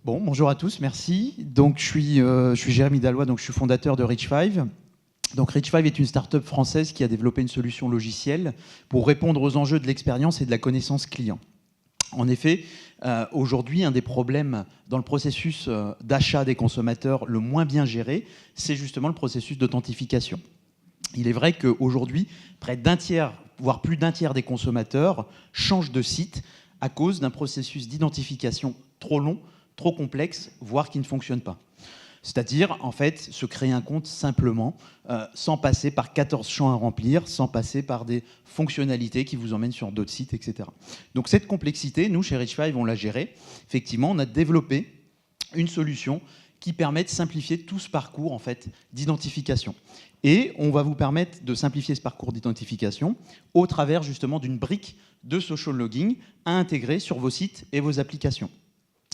Bon, bonjour à tous, merci. Donc, je suis Jérémy Dalloy, donc je suis fondateur de Reach5. Donc, Reach5 est une start-up française qui a développé une solution logicielle pour répondre aux enjeux de l'expérience et de la connaissance client. En effet, aujourd'hui, un des problèmes dans le processus d'achat des consommateurs le moins bien géré, c'est justement le processus d'authentification. Il est vrai qu'aujourd'hui, près d'un tiers, voire plus d'un tiers des consommateurs changent de site à cause d'un processus d'identification trop long, trop complexe, voire qui ne fonctionne pas. C'est-à-dire, en fait, se créer un compte simplement, sans passer par 14 champs à remplir, sans passer par des fonctionnalités qui vous emmènent sur d'autres sites, etc. Donc cette complexité, nous, chez Reach5, on l'a gérée. Effectivement, on a développé une solution qui permet de simplifier tout ce parcours en fait, d'identification. Et on va vous permettre de simplifier ce parcours d'identification au travers justement d'une brique de social logging à intégrer sur vos sites et vos applications.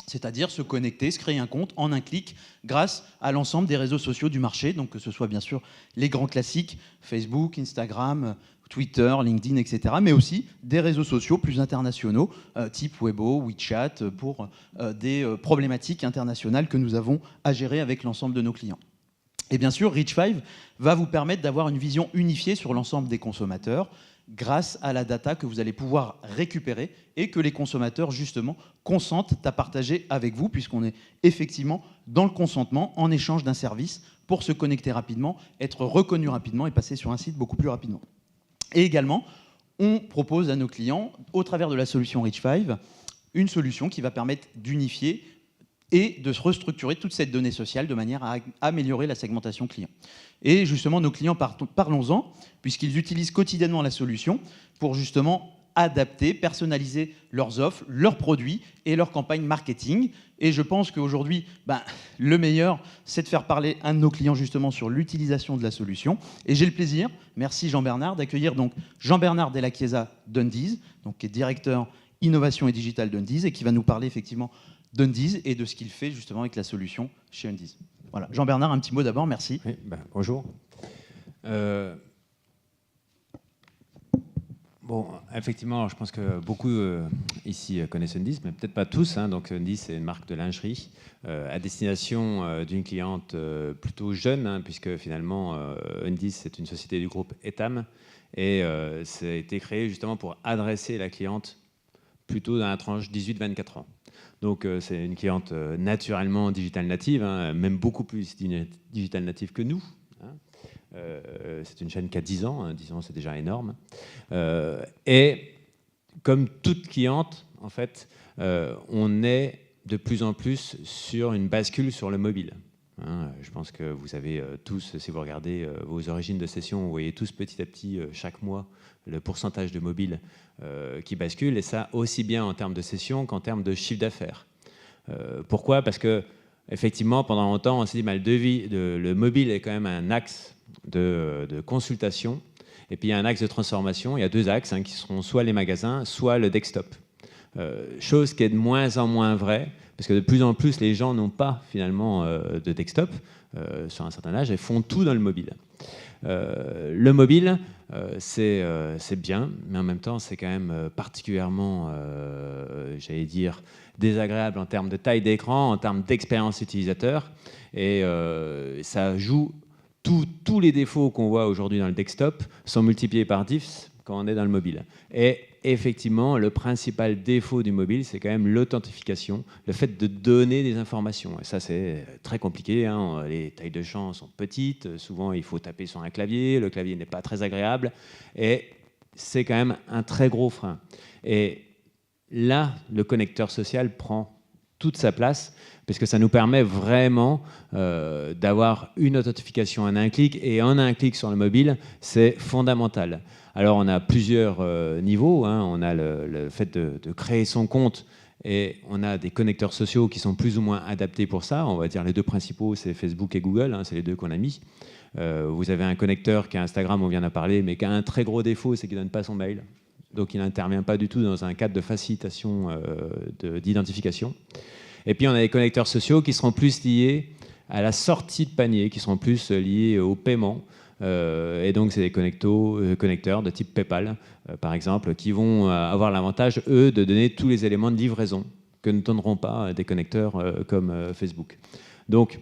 C'est-à-dire se connecter, se créer un compte en un clic grâce à l'ensemble des réseaux sociaux du marché, donc que ce soit bien sûr les grands classiques, Facebook, Instagram, Twitter, LinkedIn, etc., mais aussi des réseaux sociaux plus internationaux, type Weibo, WeChat, pour des problématiques internationales que nous avons à gérer avec l'ensemble de nos clients. Et bien sûr, Reach5 va vous permettre d'avoir une vision unifiée sur l'ensemble des consommateurs, grâce à la data que vous allez pouvoir récupérer et que les consommateurs, justement, consentent à partager avec vous, puisqu'on est effectivement dans le consentement en échange d'un service pour se connecter rapidement, être reconnu rapidement et passer sur un site beaucoup plus rapidement. Et également, on propose à nos clients, au travers de la solution Reach5, une solution qui va permettre d'unifier et de restructurer toute cette donnée sociale de manière à améliorer la segmentation client. Et justement, nos clients, parlons-en, puisqu'ils utilisent quotidiennement la solution pour justement adapter, personnaliser leurs offres, leurs produits et leurs campagnes marketing. Et je pense qu'aujourd'hui, le meilleur, c'est de faire parler un de nos clients justement sur l'utilisation de la solution. Et j'ai le plaisir, merci Jean-Bernard, d'accueillir donc Jean-Bernard Della Chiesa d'Undies, donc qui est directeur innovation et digital d'Undies et qui va nous parler effectivement d'Undies et de ce qu'il fait justement avec la solution chez Undies. Voilà. Jean-Bernard, un petit mot d'abord, merci. Oui, bonjour. Bon, effectivement, je pense que beaucoup ici connaissent Undies, mais peut-être pas tous. Donc Undies, c'est une marque de lingerie à destination d'une cliente plutôt jeune, puisque finalement, Undies, c'est une société du groupe Etam, et ça a été créé justement pour adresser la cliente plutôt dans la tranche 18-24 ans. Donc c'est une cliente naturellement digital native, même beaucoup plus digital native que nous. C'est une chaîne qui a 10 ans, 10 ans c'est déjà énorme. Et comme toute cliente, en fait, on est de plus en plus sur une bascule sur le mobile. Je pense que vous avez tous, si vous regardez vos origines de session, vous voyez tous petit à petit, chaque mois, le pourcentage de mobile qui bascule, et ça aussi bien en termes de session qu'en termes de chiffre d'affaires. Pourquoi ? Parce que effectivement, pendant longtemps, on s'est dit le mobile est quand même un axe de consultation, et puis il y a un axe de transformation. Il y a deux axes qui seront soit les magasins, soit le desktop. Chose qui est de moins en moins vraie, parce que de plus en plus, les gens n'ont pas finalement de desktop sur un certain âge et font tout dans le mobile. Le mobile, c'est bien, mais en même temps, c'est quand même particulièrement, j'allais dire, désagréable en termes de taille d'écran, en termes d'expérience utilisateur, et ça joue tous les défauts qu'on voit aujourd'hui dans le desktop sont multipliés par 10 quand on est dans le mobile. Et effectivement, le principal défaut du mobile, c'est quand même l'authentification, le fait de donner des informations. Et ça, c'est très compliqué. Les tailles de champ sont petites. Souvent, il faut taper sur un clavier. Le clavier n'est pas très agréable. Et c'est quand même un très gros frein. Et là, le connecteur social prend toute sa place, parce que ça nous permet vraiment d'avoir une authentification en un clic, et en un clic sur le mobile, c'est fondamental. Alors on a plusieurs niveaux, on a le fait de créer son compte, et on a des connecteurs sociaux qui sont plus ou moins adaptés pour ça. On va dire les deux principaux, c'est Facebook et Google, c'est les deux qu'on a mis. Vous avez un connecteur qui est Instagram, on vient d'en parler, mais qui a un très gros défaut, c'est qu'il ne donne pas son mail. Donc il n'intervient pas du tout dans un cadre de facilitation d'identification. Et puis on a des connecteurs sociaux qui seront plus liés à la sortie de panier, qui seront plus liés au paiement. Et donc c'est des connecteurs de type PayPal, par exemple, qui vont avoir l'avantage, eux, de donner tous les éléments de livraison que ne donneront pas des connecteurs comme Facebook. Donc,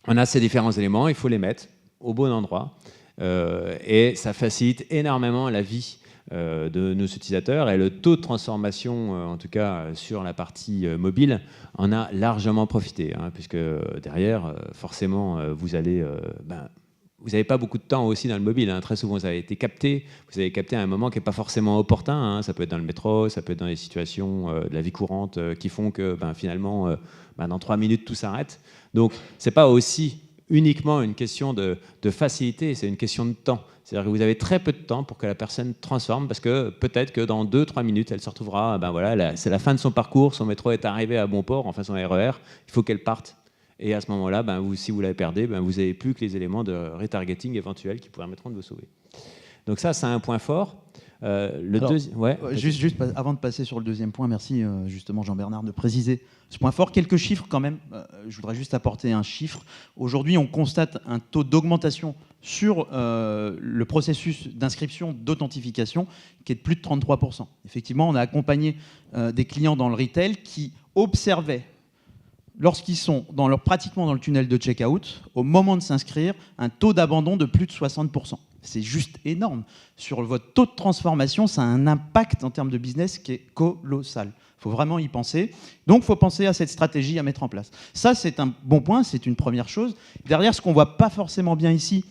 on a ces différents éléments, il faut les mettre au bon endroit et ça facilite énormément la vie de nos utilisateurs et le taux de transformation, en tout cas sur la partie mobile, en a largement profité, hein, puisque derrière, forcément, vous n'avez pas beaucoup de temps aussi dans le mobile. Hein. Très souvent, vous avez capté à un moment qui n'est pas forcément opportun. Hein. Ça peut être dans le métro, ça peut être dans des situations de la vie courante qui font que finalement, dans 3 minutes, tout s'arrête. Donc, ce n'est pas aussi uniquement une question de facilité, c'est une question de temps. C'est-à-dire que vous avez très peu de temps pour que la personne transforme, parce que peut-être que dans 2-3 minutes, elle se retrouvera, c'est la fin de son parcours, son métro est arrivé à bon port, enfin son RER, il faut qu'elle parte. Et à ce moment-là, si vous l'avez perdu, vous n'avez plus que les éléments de retargeting éventuels qui permettront de vous sauver. Donc ça, c'est un point fort. Juste avant de passer sur le deuxième point, merci justement Jean-Bernard de préciser ce point fort. Quelques chiffres quand même, je voudrais juste apporter un chiffre. Aujourd'hui, on constate un taux d'augmentation sur le processus d'inscription d'authentification qui est de plus de 33%. Effectivement, on a accompagné des clients dans le retail qui observaient, lorsqu'ils sont pratiquement dans le tunnel de check-out, au moment de s'inscrire, un taux d'abandon de plus de 60%. C'est juste énorme. Sur votre taux de transformation, ça a un impact en termes de business qui est colossal. Il faut vraiment y penser. Donc, il faut penser à cette stratégie à mettre en place. Ça, c'est un bon point, c'est une première chose. Derrière, ce qu'on ne voit pas forcément bien ici,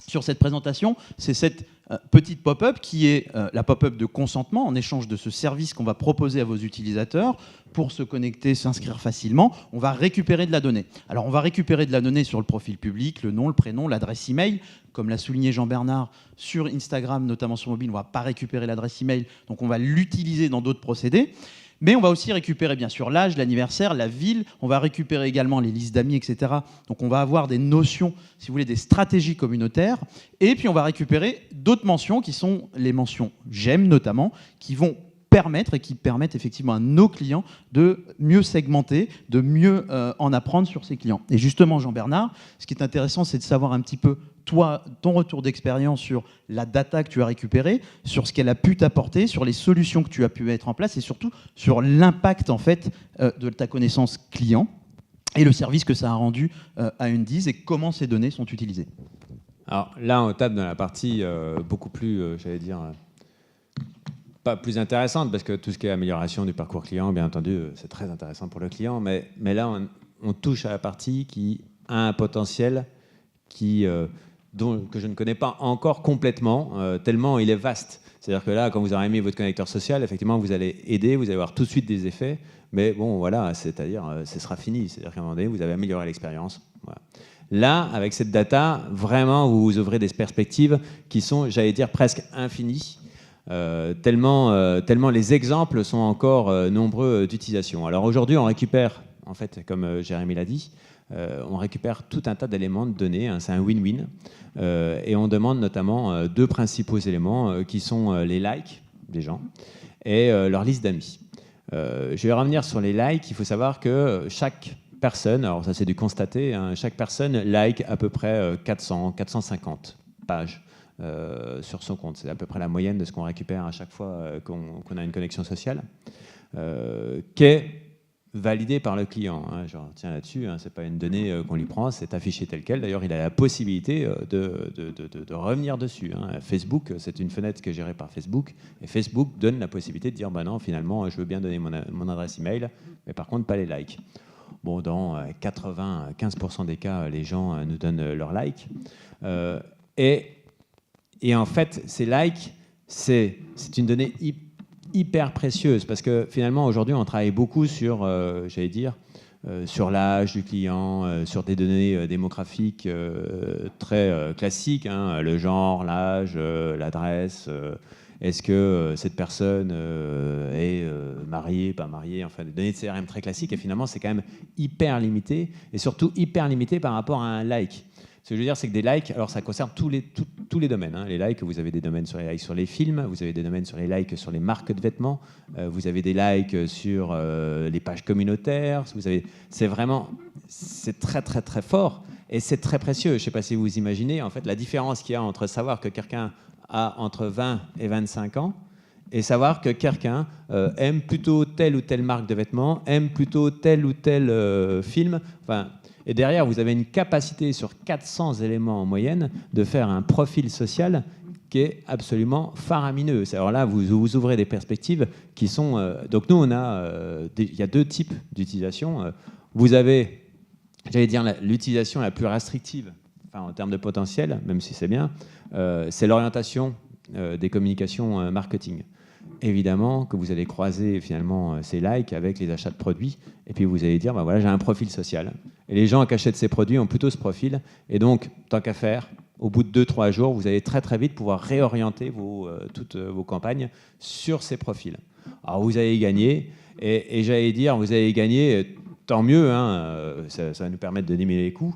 sur cette présentation, c'est cette petite pop-up qui est la pop-up de consentement en échange de ce service qu'on va proposer à vos utilisateurs pour se connecter, s'inscrire facilement. On va récupérer de la donnée. Alors, on va récupérer de la donnée sur le profil public, le nom, le prénom, l'adresse email. Comme l'a souligné Jean-Bernard, sur Instagram, notamment sur mobile, on ne va pas récupérer l'adresse email, donc on va l'utiliser dans d'autres procédés. Mais on va aussi récupérer bien sûr l'âge, l'anniversaire, la ville, on va récupérer également les listes d'amis, etc. Donc on va avoir des notions, si vous voulez, des stratégies communautaires. Et puis on va récupérer d'autres mentions qui sont les mentions j'aime notamment, qui vont permettre et qui permettent effectivement à nos clients de mieux segmenter, de mieux en apprendre sur ces clients. Et justement, Jean-Bernard, ce qui est intéressant, c'est de savoir un petit peu, toi, ton retour d'expérience sur la data que tu as récupérée, sur ce qu'elle a pu t'apporter, sur les solutions que tu as pu mettre en place et surtout sur l'impact en fait de ta connaissance client et le service que ça a rendu à Undiz et comment ces données sont utilisées. Alors là, on tape dans la partie beaucoup plus, pas plus intéressante, parce que tout ce qui est amélioration du parcours client, bien entendu, c'est très intéressant pour le client, mais là, on touche à la partie qui a un potentiel que je ne connais pas encore complètement, tellement il est vaste. C'est-à-dire que là, quand vous aurez mis votre connecteur social, effectivement, vous allez aider, vous allez avoir tout de suite des effets, mais bon, voilà, c'est-à-dire, ce sera fini. C'est-à-dire qu'à un moment donné, vous avez amélioré l'expérience. Voilà. Là, avec cette data, vraiment, vous ouvrez des perspectives qui sont, j'allais dire, presque infinies. Tellement les exemples sont encore nombreux d'utilisation. Alors aujourd'hui, on récupère, en fait, comme Jérémy l'a dit, on récupère tout un tas d'éléments de données, hein, c'est un win-win, et on demande notamment deux principaux éléments qui sont les likes des gens et leur liste d'amis. Je vais revenir sur les likes. Il faut savoir que chaque personne, alors ça c'est dû constater, hein, chaque personne like à peu près 400-450 pages sur son compte. C'est à peu près la moyenne de ce qu'on récupère à chaque fois qu'on a une connexion sociale, qui est validée par le client. Hein, je retiens là-dessus, hein, ce n'est pas une donnée qu'on lui prend, c'est affiché tel quel. D'ailleurs, il a la possibilité de revenir dessus. Hein. Facebook, c'est une fenêtre qui est gérée par Facebook, et Facebook donne la possibilité de dire bah non, finalement, je veux bien donner mon adresse email, mais par contre, pas les likes. Bon, dans 95% des cas, les gens nous donnent leurs likes. Et en fait, ces likes, c'est une donnée hyper précieuse parce que finalement, aujourd'hui, on travaille beaucoup sur, sur l'âge du client, sur des données démographiques très classiques, hein, le genre, l'âge, l'adresse. Est-ce que cette personne est mariée, pas mariée, enfin des données de CRM très classiques. Et finalement, c'est quand même hyper limité et surtout hyper limité par rapport à un like. Ce que je veux dire, c'est que des likes, alors ça concerne tous les domaines. Hein. Les likes, vous avez des domaines sur les likes sur les films, vous avez des domaines sur les likes sur les marques de vêtements, vous avez des likes sur les pages communautaires. C'est très très très fort et c'est très précieux. Je ne sais pas si vous imaginez en fait la différence qu'il y a entre savoir que quelqu'un a entre 20 et 25 ans et savoir que quelqu'un aime plutôt telle ou telle marque de vêtements, aime plutôt tel ou tel film. Enfin, et derrière, vous avez une capacité sur 400 éléments en moyenne de faire un profil social qui est absolument faramineux. Alors là, vous ouvrez des perspectives qui sont... donc nous, il y a 2 types d'utilisation. Vous avez, j'allais dire, l'utilisation la plus restrictive, enfin, en termes de potentiel, même si c'est bien, c'est l'orientation des communications marketing. Évidemment que vous allez croiser finalement ces likes avec les achats de produits, et puis vous allez dire, ben voilà, j'ai un profil social. Et les gens qui achètent ces produits ont plutôt ce profil, et donc, tant qu'à faire, au bout de 2-3 jours, vous allez très très vite pouvoir réorienter toutes vos campagnes sur ces profils. Alors vous allez gagner, et j'allais dire, vous allez gagner, tant mieux, hein, ça va nous permettre de diminuer les coûts,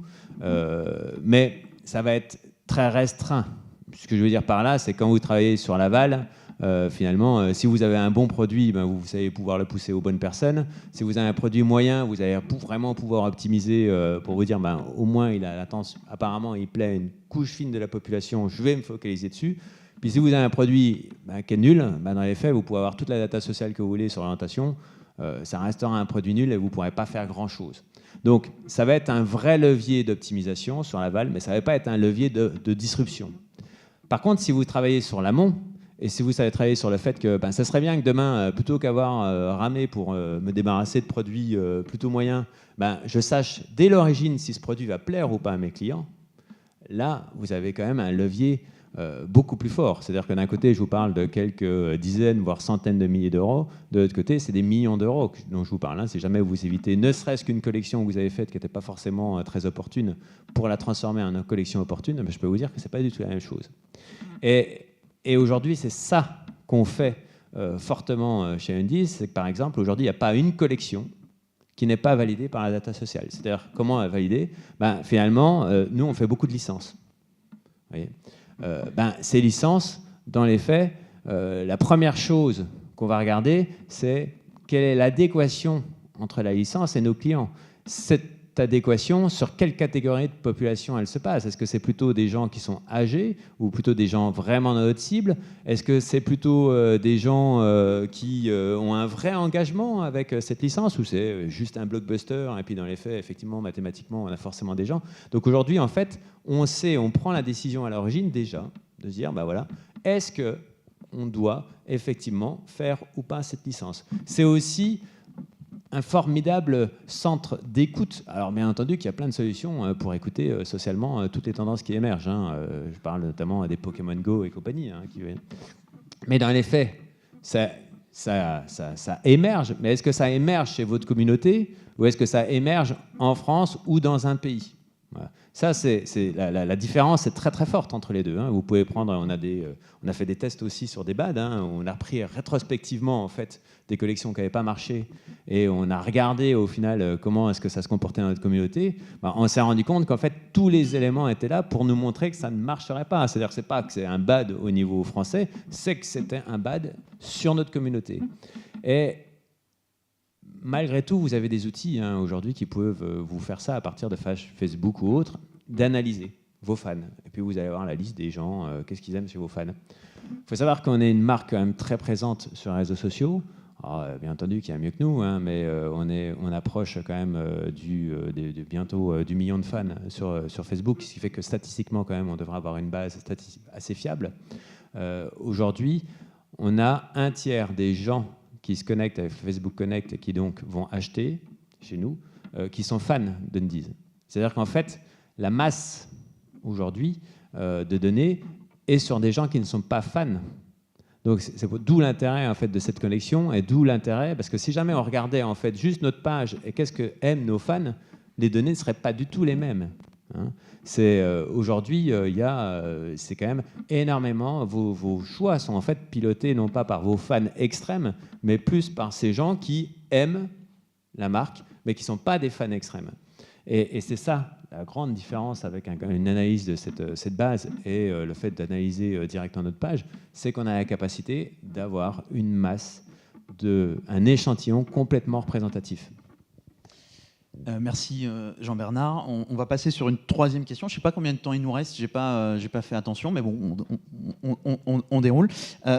mais ça va être très restreint. Ce que je veux dire par là, c'est quand vous travaillez sur l'aval, finalement, si vous avez un bon produit, ben, vous allez pouvoir le pousser aux bonnes personnes. Si vous avez un produit moyen, vous allez vraiment pouvoir optimiser pour vous dire, ben, au moins, il a la tendance, apparemment, il plaît à une couche fine de la population, je vais me focaliser dessus. Puis si vous avez un produit qui est nul, ben, dans les faits, vous pouvez avoir toute la data sociale que vous voulez sur l'orientation, ça restera un produit nul et vous ne pourrez pas faire grand-chose. Donc, ça va être un vrai levier d'optimisation sur l'aval, mais ça ne va pas être un levier de disruption. Par contre, si vous travaillez sur l'amont, et si vous savez travailler sur le fait que ben, ça serait bien que demain, plutôt qu'avoir ramé pour me débarrasser de produits plutôt moyens, ben, je sache dès l'origine si ce produit va plaire ou pas à mes clients, là, vous avez quand même un levier beaucoup plus fort. C'est-à-dire que d'un côté, je vous parle de quelques dizaines, voire centaines de milliers d'euros. De l'autre côté, c'est des millions d'euros dont je vous parle. Hein. Si jamais vous évitez ne serait-ce qu'une collection que vous avez faite qui n'était pas forcément très opportune pour la transformer en une collection opportune, ben, je peux vous dire que ce n'est pas du tout la même chose. Et aujourd'hui, c'est ça qu'on fait fortement chez Undis. C'est que, par exemple, aujourd'hui, il n'y a pas une collection qui n'est pas validée par la data sociale. C'est-à-dire, comment elle est validée? Ben, finalement, nous, on fait beaucoup de licences. Vous voyez, ben, ces licences, dans les faits, la première chose qu'on va regarder, c'est quelle est l'adéquation entre la licence et nos clients. Cette adéquation, sur quelle catégorie de population elle se passe? Est-ce que c'est plutôt des gens qui sont âgés ou plutôt des gens vraiment dans notre cible? Est-ce que c'est plutôt des gens qui ont un vrai engagement avec cette licence ou c'est juste un blockbuster et puis dans les faits, effectivement, mathématiquement, on a forcément des gens. Donc aujourd'hui, en fait, on prend la décision à l'origine déjà de se dire, ben voilà, est-ce qu'on doit effectivement faire ou pas cette licence? C'est aussi un formidable centre d'écoute. Alors, bien entendu qu'il y a plein de solutions pour écouter socialement toutes les tendances qui émergent. Hein. Je parle notamment des Pokémon Go et compagnie. Hein, mais dans les faits, ça émerge. Mais est-ce que ça émerge chez votre communauté ou est-ce que ça émerge en France ou dans un pays? Voilà. Ça, la différence est très très forte entre les deux. Hein. Vous pouvez prendre, on a fait des tests aussi sur des BAD. Hein. On a repris rétrospectivement en fait des collections qui n'avaient pas marché et on a regardé au final comment est-ce que ça se comportait dans notre communauté. Ben, on s'est rendu compte qu'en fait tous les éléments étaient là pour nous montrer que ça ne marcherait pas. C'est-à-dire que c'est pas que c'est un BAD au niveau français, c'est que c'était un BAD sur notre communauté. Et malgré tout, vous avez des outils hein, aujourd'hui qui peuvent vous faire ça à partir de Facebook ou autres, d'analyser vos fans. Et puis vous allez avoir la liste des gens, qu'est-ce qu'ils aiment chez vos fans. Il faut savoir qu'on est une marque quand même très présente sur les réseaux sociaux. Alors, bien entendu qu'il y a mieux que nous, hein, mais on approche quand même bientôt du million de fans sur Facebook, ce qui fait que statistiquement quand même on devrait avoir une base statistique assez fiable. Aujourd'hui, on a un tiers des gens qui se connectent avec Facebook Connect et qui donc vont acheter chez nous, qui sont fans d'Undies. C'est-à-dire qu'en fait, la masse aujourd'hui de données est sur des gens qui ne sont pas fans. Donc c'est d'où l'intérêt en fait de cette collection et d'où l'intérêt parce que si jamais on regardait en fait juste notre page et qu'est-ce que aiment nos fans, les données ne seraient pas du tout les mêmes. Hein. Aujourd'hui, c'est quand même énormément. Vos choix sont en fait pilotés non pas par vos fans extrêmes, mais plus par ces gens qui aiment la marque, mais qui ne sont pas des fans extrêmes. Et c'est ça la grande différence avec une analyse de cette base et le fait d'analyser directement notre page, c'est qu'on a la capacité d'avoir une masse, un échantillon complètement représentatif. Merci Jean-Bernard. On va passer sur une troisième question. Je ne sais pas combien de temps il nous reste, j'ai pas fait attention, mais bon, on déroule.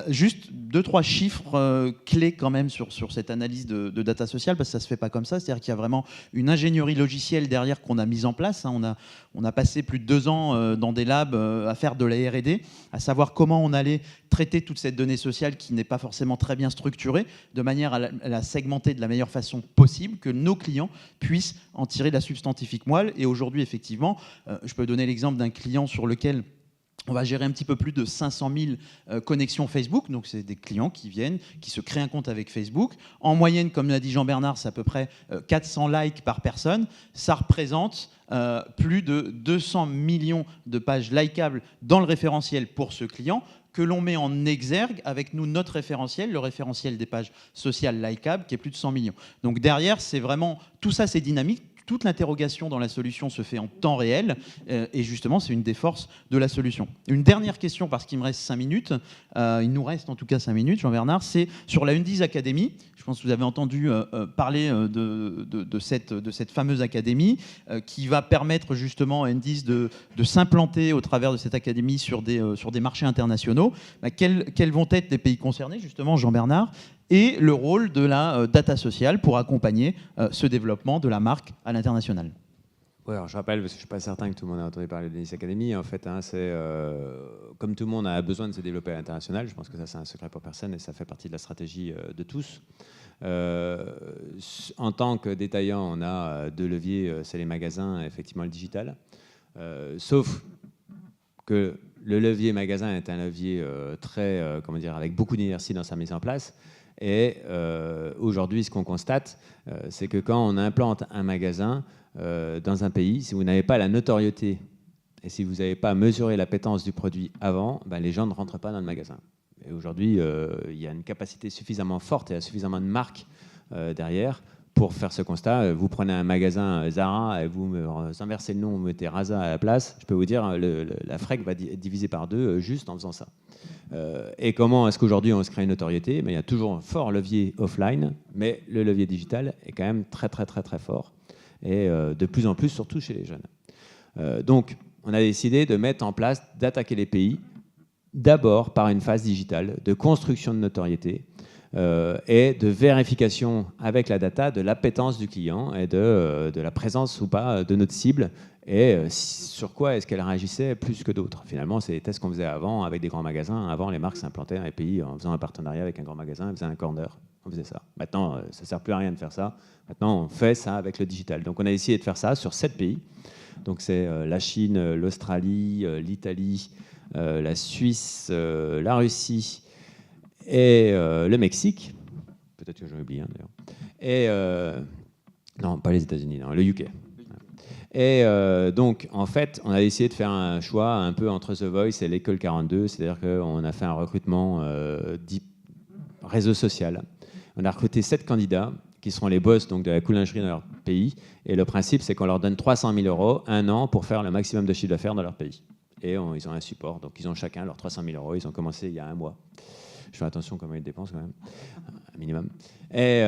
Juste 2-3 chiffres clés quand même sur cette analyse de data sociale, parce que ça ne se fait pas comme ça. C'est-à-dire qu'il y a vraiment une ingénierie logicielle derrière qu'on a mise en place. On a passé plus de 2 ans dans des labs à faire de la R&D, à savoir comment on allait traiter toute cette donnée sociale qui n'est pas forcément très bien structurée, de manière à la segmenter de la meilleure façon possible, que nos clients puissent en tirer la substantifique moelle. Et aujourd'hui, effectivement, je peux donner l'exemple d'un client sur lequel on va gérer un petit peu plus de 500 000 connexions Facebook. Donc, c'est des clients qui viennent, qui se créent un compte avec Facebook. En moyenne, comme l'a dit Jean-Bernard, c'est à peu près 400 likes par personne. Ça représente plus de 200 millions de pages likables dans le référentiel pour ce client, que l'on met en exergue avec nous notre référentiel, le référentiel des pages sociales likables, qui est plus de 100 millions. Donc derrière, c'est vraiment, tout ça c'est dynamique, toute l'interrogation dans la solution se fait en temps réel, et justement c'est une des forces de la solution. Une dernière question, parce qu'il me reste 5 minutes, il nous reste en tout cas 5 minutes, Jean-Bernard, c'est sur la Undies Academy. Je pense que vous avez entendu parler de cette fameuse académie qui va permettre justement à Undies de s'implanter au travers de cette académie sur des marchés internationaux. Quels vont être les pays concernés, justement, Jean-Bernard, et le rôle de la data sociale pour accompagner ce développement de la marque à l'international? Ouais, alors je rappelle, parce que je ne suis pas certain que tout le monde a entendu parler de Undies Academy. En fait, c'est comme tout le monde a besoin de se développer à l'international, je pense que ça, c'est un secret pour personne et ça fait partie de la stratégie de tous. En tant que détaillant, on a 2 leviers, c'est les magasins et effectivement le digital. Sauf que le levier magasin est un levier très, comment dire, avec beaucoup d'inertie dans sa mise en place. Et aujourd'hui, ce qu'on constate, c'est que quand on implante un magasin dans un pays, si vous n'avez pas la notoriété et si vous n'avez pas mesuré l'appétence du produit avant, ben, les gens ne rentrent pas dans le magasin. Et aujourd'hui, il y a une capacité suffisamment forte et suffisamment de marques derrière pour faire ce constat. Vous prenez un magasin Zara et vous inversez le nom, vous mettez Raza à la place, je peux vous dire, la FREC va être divisée par 2 juste en faisant ça. Et comment est-ce qu'aujourd'hui on se crée une notoriété? Il y a toujours un fort levier offline, mais le levier digital est quand même très très très très fort, et de plus en plus, surtout chez les jeunes. Donc on a décidé de mettre en place, d'attaquer les pays, d'abord par une phase digitale, de construction de notoriété, et de vérification avec la data de l'appétence du client et de la présence ou pas de notre cible, et sur quoi est-ce qu'elle réagissait plus que d'autres. Finalement, c'est des tests qu'on faisait avant avec des grands magasins. Avant, les marques s'implantaient dans les pays en faisant un partenariat avec un grand magasin, elles faisaient un corner, on faisait ça. Maintenant, ça ne sert plus à rien de faire ça. Maintenant, on fait ça avec le digital. Donc on a essayé de faire ça sur 7 pays. Donc c'est la Chine, l'Australie, l'Italie, la Suisse, la Russie, et le Mexique, peut-être que j'en oublie un d'ailleurs, et non, pas les États-Unis, non, le UK. Et donc, en fait, on a essayé de faire un choix un peu entre The Voice et l'école 42, c'est-à-dire qu'on a fait un recrutement dit réseau social. On a recruté 7 candidats qui seront les boss donc, de la coulingerie dans leur pays, et le principe, c'est qu'on leur donne 300 000 € un an pour faire le maximum de chiffre d'affaires dans leur pays. Et ils ont un support, donc ils ont chacun leurs 300 000 €, ils ont commencé il y a 1 mois. Je fais attention comment ils dépensent quand même, un minimum. Et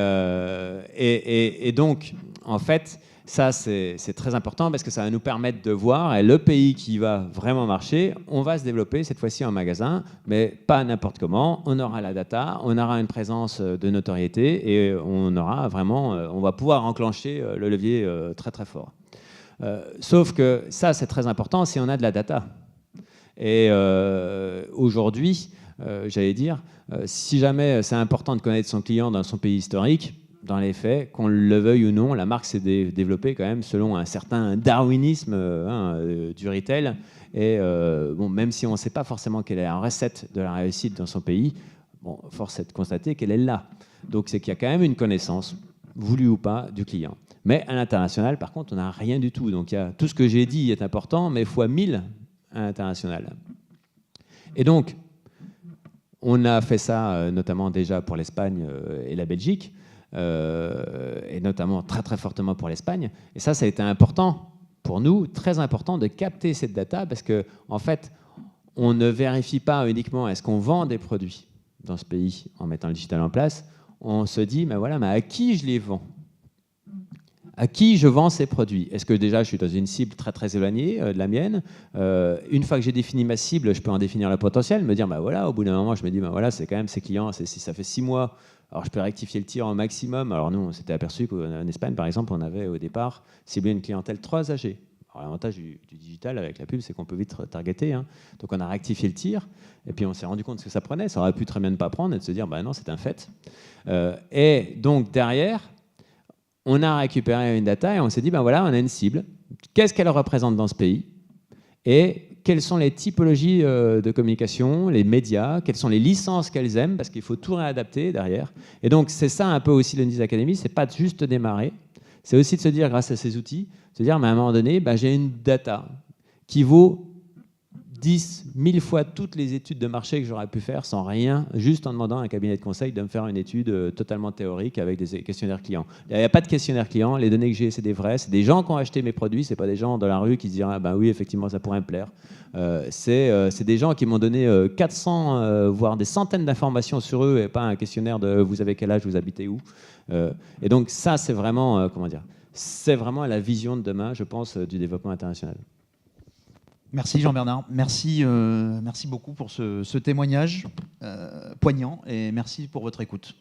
donc, en fait, ça, c'est très important parce que ça va nous permettre de voir, et le pays qui va vraiment marcher, on va se développer cette fois-ci en magasin, mais pas n'importe comment. On aura la data, on aura une présence de notoriété, et on aura vraiment, on va pouvoir enclencher le levier très très fort. Sauf que ça, c'est très important si on a de la data. Et aujourd'hui, j'allais dire, si jamais c'est important de connaître son client dans son pays historique, dans les faits, qu'on le veuille ou non, la marque s'est développée quand même selon un certain darwinisme du retail. Et bon, même si on ne sait pas forcément quelle est la recette de la réussite dans son pays, bon, force est de constater qu'elle est là. Donc c'est qu'il y a quand même une connaissance, voulue ou pas, du client. Mais à l'international, par contre, on n'a rien du tout. Donc tout ce que j'ai dit est important, mais fois 1000 à l'international. Et donc, on a fait ça notamment déjà pour l'Espagne et la Belgique, et notamment très très fortement pour l'Espagne. Et ça a été important pour nous, très important de capter cette data, parce que en fait, on ne vérifie pas uniquement est-ce qu'on vend des produits dans ce pays en mettant le digital en place. On se dit, mais voilà, mais à qui je les vends? à qui je vends ces produits. Est-ce que déjà je suis dans une cible très très éloignée de la mienne? Une fois que j'ai défini ma cible, je peux en définir le potentiel, me dire, bah voilà, au bout d'un moment, je me dis, bah voilà, c'est quand même ces clients, si ça fait 6 mois, alors je peux rectifier le tir au maximum. Alors nous, on s'était aperçu qu'en Espagne, par exemple, on avait au départ ciblé une clientèle 3 âgée. L'avantage du digital avec la pub, c'est qu'on peut vite targeter. Hein. Donc on a rectifié le tir, et puis on s'est rendu compte ce que ça prenait. Ça aurait pu très bien ne pas prendre et de se dire, bah non, c'est un fait. Et donc derrière, on a récupéré une data et on s'est dit, ben voilà, on a une cible. Qu'est-ce qu'elle représente dans ce pays? Et quelles sont les typologies de communication, les médias, quelles sont les licences qu'elles aiment, parce qu'il faut tout réadapter derrière. Et donc c'est ça un peu aussi l'Undies Academy, c'est pas juste démarrer, c'est aussi de se dire, grâce à ces outils, se dire, mais à un moment donné, ben, j'ai une data qui vaut 10, 1000 fois toutes les études de marché que j'aurais pu faire sans rien, juste en demandant à un cabinet de conseil de me faire une étude totalement théorique avec des questionnaires clients. Il n'y a pas de questionnaire client, les données que j'ai, c'est des vrais, c'est des gens qui ont acheté mes produits, c'est pas des gens dans la rue qui se disent, ah ben oui, effectivement, ça pourrait me plaire. C'est des gens qui m'ont donné 400, voire des centaines d'informations sur eux et pas un questionnaire de vous avez quel âge, vous habitez où. Et donc ça, c'est vraiment, comment dire, c'est vraiment la vision de demain, je pense, du développement international. Merci Jean-Bernard, merci beaucoup pour ce témoignage poignant et merci pour votre écoute.